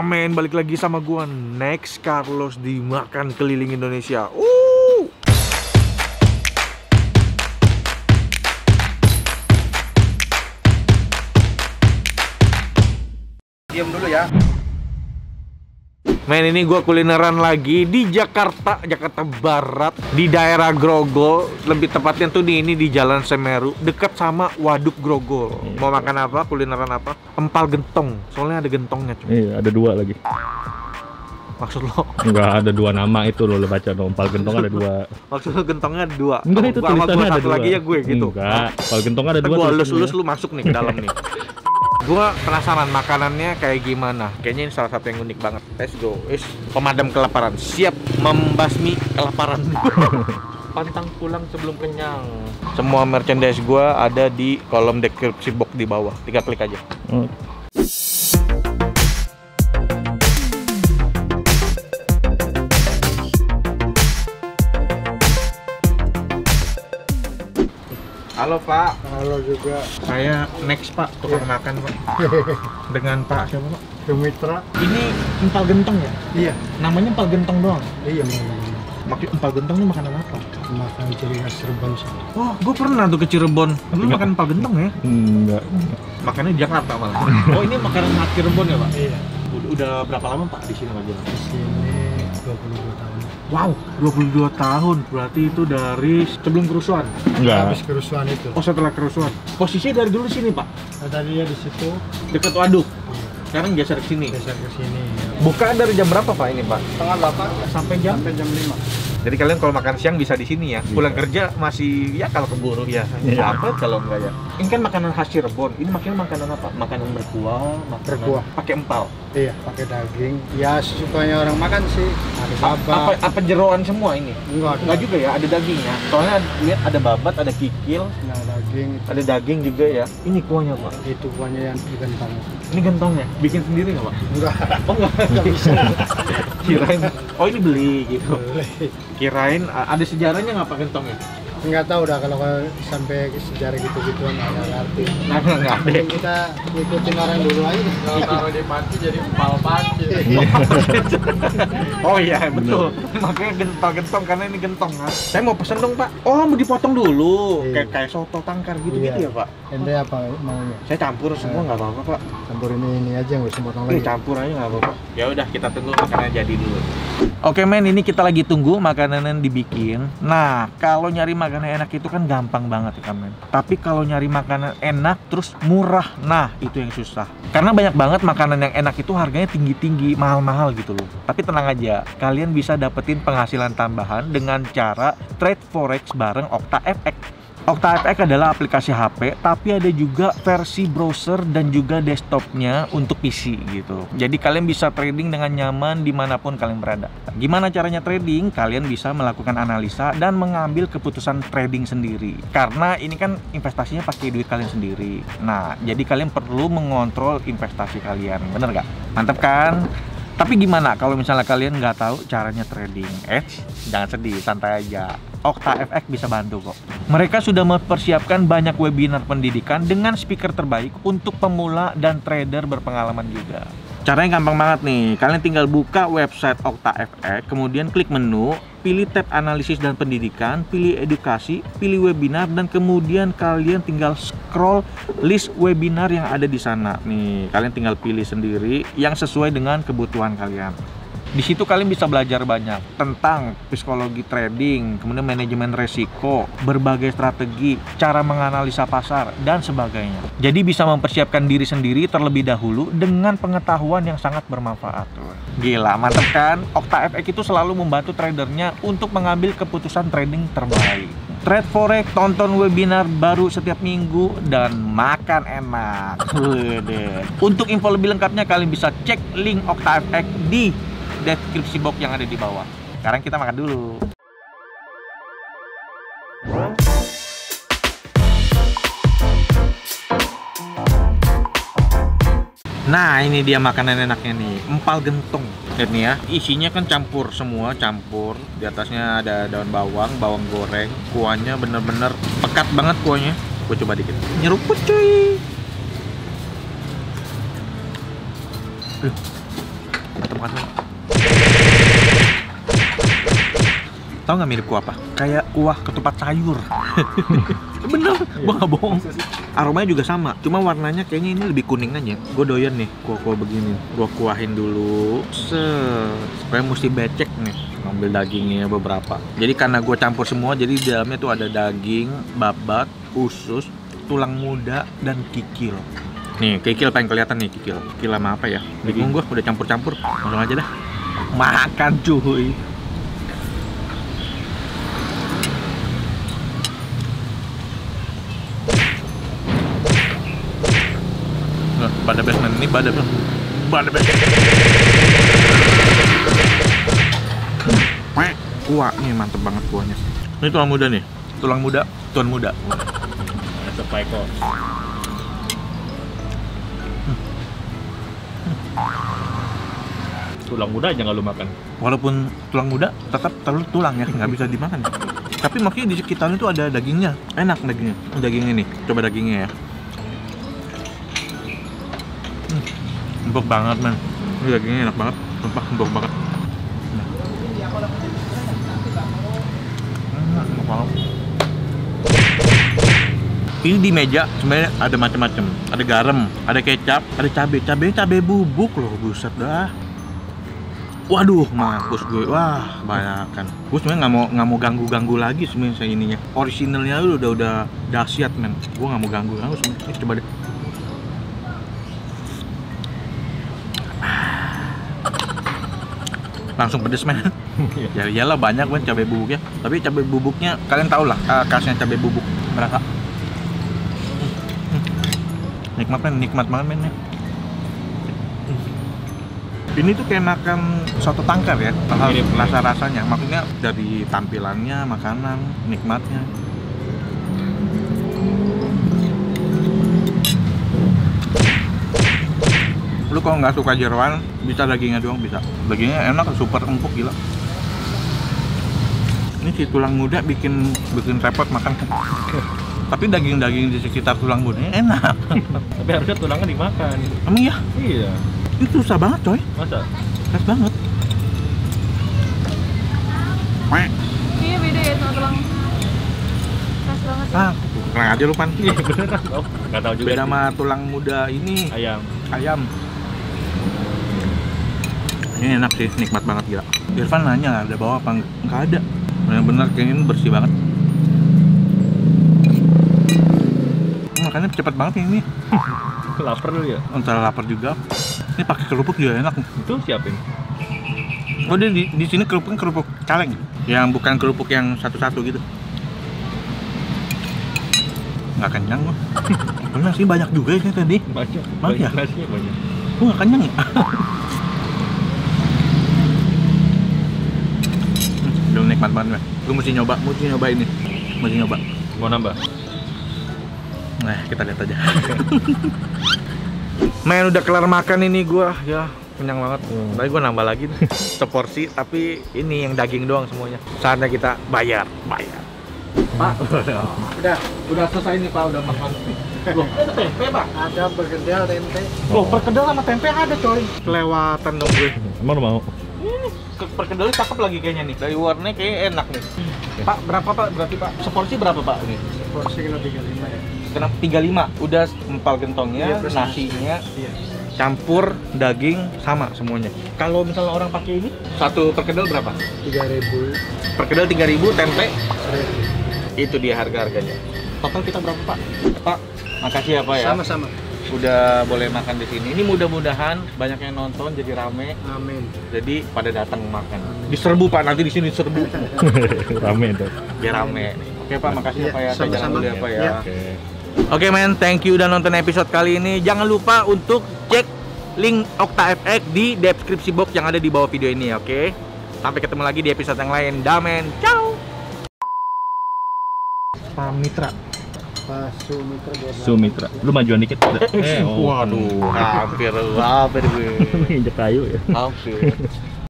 Wah men, balik lagi sama gua Next Carlos di Makan Keliling Indonesia. Diam dulu ya. Men, ini gua kulineran lagi di Jakarta Barat, di daerah Grogol. Lebih tepatnya tuh di Jalan Semeru, dekat sama Waduk Grogol. Mau makan apa? Kulineran apa? Empal gentong. Soalnya ada gentongnya, cuy. Iya, ada 2 lagi. Maksud lo? Enggak, ada 2 nama itu lo baca dong. Empal gentong ada 2. Maksud lo gentongnya ada 2? Enggak, itu tulisannya ada 2. Lagi ya gue gitu. Enggak, empal gentong ada 2. Gua elus-elus lu masuk nih ke dalam nih. Gua penasaran makanannya kayak gimana. Kayaknya ini salah satu yang unik banget. Let's go. Pemadam kelaparan. Siap membasmi kelaparan. Pantang pulang sebelum kenyang. Semua merchandise gua ada di kolom deskripsi box di bawah. Tinggal klik aja. Halo Pak. Halo juga. Saya Next Pak, tukang makan Pak. Dengan Pak siapa Pak? Sumitra. Ini empal gentong ya? Iya. Namanya empal gentong doang? Iya memang. Maksud empal gentong ini makanan apa? Makan ciri khas Cirebon sih. Oh, gue pernah tuh ke Cirebon. Lu makan empal gentong ya? Enggak. Makannya di Jakarta malah. Oh, ini makanan khas Cirebon ya Pak? Iya. Udah berapa lama Pak di sini Pak? Di sini 22 tahun. Wow, 22 tahun. Berarti itu dari sebelum kerusuhan? Enggak. Habis kerusuhan itu. Oh, setelah kerusuhan. Posisinya dari dulu sini Pak? Nah, tadi ya di situ. Dekat waduk. Iya. Sekarang geser ke sini. Geser ke sini. Ya. Buka dari jam berapa Pak ini Pak? Setengah 8 Sampai jam? sampai jam 5. Jadi kalian kalau makan siang bisa di sini ya. Pulang kerja masih ya kalau keburu ya. Iya. Apa kalau enggak ya? Ini kan makanan khas Cirebon. Ini makanan apa? Makanan berkuah, Berkuah. pakai empal. Iya, pakai daging. Ya sesukanya orang makan sih. Ada babat. Apa jeroan semua ini? Enggak. Enggak juga ya, ada dagingnya. Soalnya lihat ada babat, ada kikil, Nah, daging itu. ada daging juga ya. Ini kuahnya Pak. Itu kuahnya yang digentang. Ini gentongnya. Bikin sendiri nggak Pak? Enggak. Oh enggak. Enggak bisa. Kirain. Oh ini beli gitu. Boleh. Kirain ada sejarahnya nggak Pak gentongnya? Enggak tahu dah kalau sampai sejarah gitu-gituan enggak ngerti. Nah, nggak ada. Mungkin kita ngikutin orang dulu aja. Kalau taruh di panci jadi empal panci. Oh iya betul. Makanya gentong karena ini gentong kan. Saya mau pesen dong Pak. Oh mau dipotong dulu. Iya. Kayak soto tangkar gitu-gitu Iya. ya Pak. Ente apa maunya? Saya campur semua nggak apa-apa Pak. Campur ini aja nggak usah potong Ini lagi. campur aja nggak apa-apa. Ya udah kita tunggu makanannya jadi dulu. Oke men, ini kita lagi tunggu makanan dibikin. Nah kalau nyari makanan enak itu kan gampang banget ya men. Tapi kalau nyari makanan enak terus murah, nah itu yang susah. Karena banyak banget makanan yang enak itu harganya tinggi-tinggi, mahal-mahal gitu loh. Tapi tenang aja, kalian bisa dapetin penghasilan tambahan dengan cara trade forex bareng OktaFX. OktaFX adalah aplikasi HP, tapi ada juga versi browser dan juga desktopnya untuk PC gitu. Jadi kalian bisa trading dengan nyaman dimanapun kalian berada. Gimana caranya trading? Kalian bisa melakukan analisa dan mengambil keputusan trading sendiri. Karena ini kan investasinya pakai duit kalian sendiri. Nah, jadi kalian perlu mengontrol investasi kalian. Bener nggak? Mantap kan? Tapi gimana kalau misalnya kalian nggak tahu caranya trading? Jangan sedih, santai aja. OktaFX bisa bantu kok. Mereka sudah mempersiapkan banyak webinar pendidikan dengan speaker terbaik untuk pemula dan trader berpengalaman juga. Caranya gampang banget nih. Kalian tinggal buka website OktaFX, kemudian klik menu, pilih tab analisis dan pendidikan, pilih edukasi, pilih webinar, dan kemudian kalian tinggal scroll list webinar yang ada di sana. Nih, kalian tinggal pilih sendiri yang sesuai dengan kebutuhan kalian. Di situ kalian bisa belajar banyak tentang psikologi trading, kemudian manajemen resiko, berbagai strategi, cara menganalisa pasar, dan sebagainya. Jadi bisa mempersiapkan diri sendiri terlebih dahulu dengan pengetahuan yang sangat bermanfaat. Gila, mantep kan? OktaFX itu selalu membantu tradernya untuk mengambil keputusan trading terbaik. Trade forex, tonton webinar baru setiap minggu, dan makan enak. Untuk info lebih lengkapnya kalian bisa cek link OktaFX di deskripsi box yang ada di bawah. Sekarang kita makan dulu. Nah ini dia makanan enaknya nih, empal gentong. Lihat nih ya, isinya kan campur semua, campur. Di atasnya ada daun bawang, bawang goreng. Kuahnya bener-bener pekat banget kuahnya. Gue coba dikit. Nyeruput cuy. banget. Tahu nggak mirip kuah apa? Kayak kuah ketupat sayur. Bener, gua nggak bohong. Aromanya juga sama, cuma warnanya kayaknya ini lebih kuning aja. Gue doyan nih kuah-kuah begini. Gua kuahin dulu. Supaya mesti becek nih. Ambil dagingnya beberapa. Jadi karena gue campur semua, jadi di dalamnya tuh ada daging, babat, usus, tulang muda, dan kikil. Nih, kikil paling kelihatan nih, kikil. Kikil sama apa ya? Bingung gue, udah campur-campur. Langsung aja dah. Makan cuy. Nah, pada basement ini, pada basement. Kuah nih mantep banget kuahnya. Ini tulang muda nih, tulang muda. Ada sepaiko. Tulang muda aja nggak lu makan. Walaupun tulang muda, tetap terlalu tulang ya, nggak bisa dimakan. Tapi maksudnya di sekitarnya itu ada dagingnya, enak dagingnya. Dagingnya nih, coba dagingnya ya. Empuk banget man, ini dagingnya enak banget, empuk banget. Ini di meja sebenarnya ada macam-macam, ada garam, ada kecap, ada cabai bubuk loh, buset dah. Waduh, mampus gue, wah banyakan. Gue sebenarnya nggak mau ganggu lagi sebenarnya ininya. Originalnya udah dahsyat men. Gue nggak mau ganggu sebenarnya. Coba deh. Langsung pedes men. Ya iyalah banyak kan cabai bubuknya. Tapi cabai bubuknya kalian tau lah khasnya cabai bubuk. Berasa. Nikmat banget men. Ini tuh kayak makan soto tangkar ya. Rasa-rasanya. Maksudnya dari tampilannya, makanan, nikmatnya. Lu kalau nggak suka jeroan, bisa dagingnya doang bisa. Dagingnya enak, super empuk gila. Ini si tulang muda bikin repot makan. Tapi daging-daging di sekitar tulang mudanya enak. Tapi harusnya tulangnya dimakan. Emang iya? Iya. Itu susah banget coy. Masa? Khas banget. Iya beda ya sama tulang. Khas banget. Ah, kurang aja lu pan. Iya beneran. Oh, nggak tahu juga. Beda sih. sama tulang muda ini. Ayam. Ini enak sih, nikmat banget gila. Irfan nanya ada bawa apa? Nggak ada. Bener-bener kayaknya ini bersih banget. Makannya cepet banget ini. Lapar lu ya? Antara lapar juga. Ini pakai kerupuk juga enak. Itu siapin? Oh dia di sini kerupuknya kerupuk kaleng, yang bukan kerupuk yang satu-satu gitu. Nggak kenyang gua. Bener sih banyak juga ini tadi. Banyak. Nasinya banyak. Gua nggak kenyang ya. Udah nikmat banget gue. Gue mesti nyoba ini. Mesti nyoba. Mau nambah? Nah, kita lihat aja. Men udah kelar makan ini gua, ya kenyang banget. Tadi gua nambah lagi nih, seporsi, tapi ini yang daging doang semuanya. Saatnya kita bayar. Pak, udah selesai nih Pak, udah makan. Loh, ada tempe Pak? Ada perkedel tempe. Loh, perkedel sama tempe ada coy. Kelewatan dong gue. Emang lu mau? Perkedelnya cakep lagi kayaknya nih. Dari warnanya kayak enak nih. Pak, berapa Pak? Berarti Pak, seporsi berapa Pak ini? Porsi kilo 35 ya. Kenapa 35? Udah empal gentongnya, Iya, plus nasinya, Iya. campur daging sama semuanya. Kalau misalnya orang pakai ini, satu perkedel berapa? 3.000. Perkedel 3.000, tempe 1.000. itu dia harga-harganya. Total kita berapa Pak? Pak, makasih ya Pak ya. Sama-sama. Udah boleh makan di sini. Ini mudah-mudahan banyak yang nonton jadi rame. Amin. Jadi pada datang makan. Diserbu Pak, nanti di sini diserbu. Rame tuh. Biar rame. Oke Pak, makasih ya Pak ya. Saya jangan Sama-sama. dulu ya Pak ya. Ya. Oke. Oke men, thank you udah nonton episode kali ini. Jangan lupa untuk cek link Okta FX di deskripsi box yang ada di bawah video ini, oke? Sampai ketemu lagi di episode yang lain. Damen, ciao. Pamitra. Pak Sumitra. Sumitra. Lu majuan dikit. Waduh, hampir gue. Injek kayu ya. Hampir.